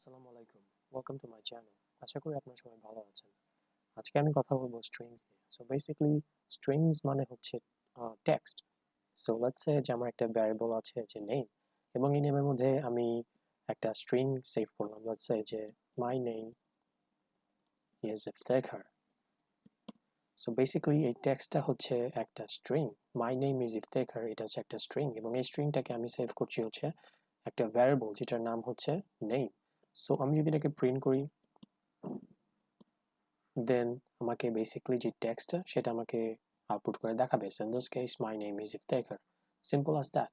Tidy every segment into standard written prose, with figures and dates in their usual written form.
আসসালামু আলাইকুম, welcome to my channel. আশা করি আপনারা সবাই ভালো আছেন। আজকে আমি কথা বলবো স্ট্রিংস নিয়ে। সো বেসিক্যালি স্ট্রিংস মানে হচ্ছে টেক্সট। সো লেটস সে যে আমার একটা ভ্যারিয়েবল আছে যে নেম, এবং এই নেমের মধ্যে আমি একটা স্ট্রিং সেভ করলাম। লেটস সে যে my name is iftekhar. So basically এই টেক্সটটা হচ্ছে একটা string. My name is iftekhar, এটা হচ্ছে একটা স্ট্রিং, এবং এই স্ট্রিংটাকে আমি সেভ করছি হচ্ছে একটা ভ্যারিয়েবল যেটার নাম হচ্ছে নেম। সো আমি যদি এটাকে প্রিন্ট করি, দেন আমাকে বেসিক্যালি যে টেক্সটটা সেটা আমাকে আউটপুট করে দেখাবে। So in this case my name is iftekhar, simple as that.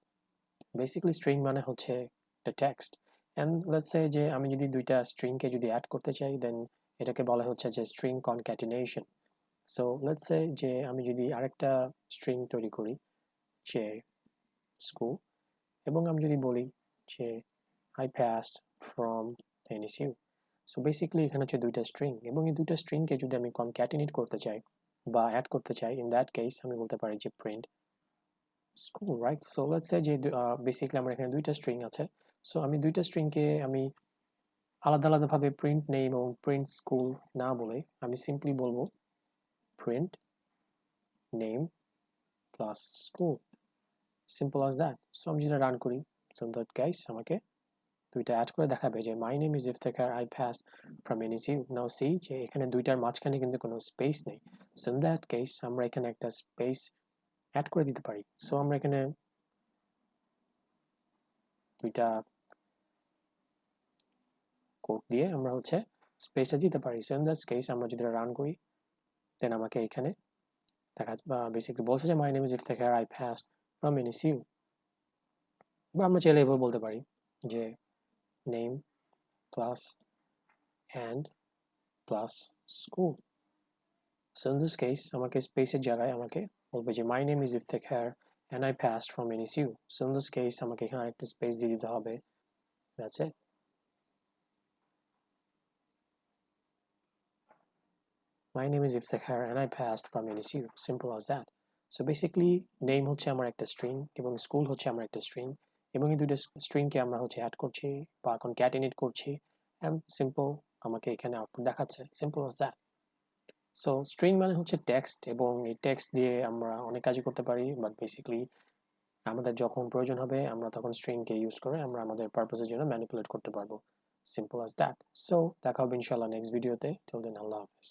Basically string মানে হচ্ছে একটা টেক্সট। অ্যান্ড লেটস সে যে আমি যদি দুইটা স্ট্রিংকে যদি অ্যাড করতে চাই, দেন এটাকে বলা হচ্ছে যে string concatenation. So let's say যে আমি যদি আরেকটা স্ট্রিং তৈরি করি যে স্কুল, এবং আমি যদি বলি যে I passed from NSU. So basically এখানে হচ্ছে দুইটা স্ট্রিং, এবং এই দুইটা স্ট্রিংকে যদি আমি কনক্যাটিনেট করতে চাই বা অ্যাড করতে চাই, ইন দ্যাট কেস আমি বলতে পারি যে print school, right? So let's say যে বেসিক্যালি আমার এখানে দুইটা স্ট্রিং আছে। সো আমি দুইটা স্ট্রিংকে আমি আলাদা আলাদাভাবে প্রিন্ট নেম এবং প্রিন্ট স্কুল না বলে আমি সিম্পলি বলবো print name plus school, simple as that. So আমি যেটা রান করি, সো দ্যাট গাইস আমাকে দুইটা অ্যাড করে দেখাবে যে my name is iftekhar, I passed from NSU. Now see যে এখানে দুইটার মাঝখানে কিন্তু কোনো স্পেস নেই। সো ইন দ্যাট কেস আমরা এখানে একটা স্পেস অ্যাড করে দিতে পারি। সো আমরা এখানে দুইটা কোড দিয়ে আমরা হচ্ছে স্পেসটা দিতে পারি। সো ইন দ্যাট কেস আমরা যদি রান করি, দেন আমাকে এখানে দেখা বেসিক্যালি বলছে যে my name is iftekhar, I passed from NSU. বা আমরা চাইলে এভাবে বলতে পারি যে name plus and plus school. So in this case আমাকে স্পেসের জায়গায় আমাকে বলবে যে my name is iftekhar and I passed from NSU. So in this case আমাকে এখানে একটা স্পেস দিয়ে দিতে হবে। That's it. My name is iftekhar and I passed from NSU. Simple as that. So basically name হচ্ছে আমার একটা string এবং স্কুল হচ্ছে আমার একটা স্ট্রিং, এবং এই দুটো স্ট্রিংকে আমরা হচ্ছে অ্যাড করছি বা কনক্যাটিনেট করছি, and সিম্পল আমাকে এখানে আউটপুট দেখাচ্ছে। Simple as that. So string মানে হচ্ছে টেক্সট, এবং এই টেক্সট দিয়ে আমরা অনেক কাজই করতে পারি, বাট বেসিক্যালি আমাদের যখন প্রয়োজন হবে আমরা তখন স্ট্রিংকে ইউজ করে আমরা আমাদের পারপাসের জন্য ম্যানিপুলেট করতে পারবো। Simple as that. সো দেখা হবে ইনশাআল্লাহ নেক্সট ভিডিওতে। টিল দেন আল্লাহ হাফেজ।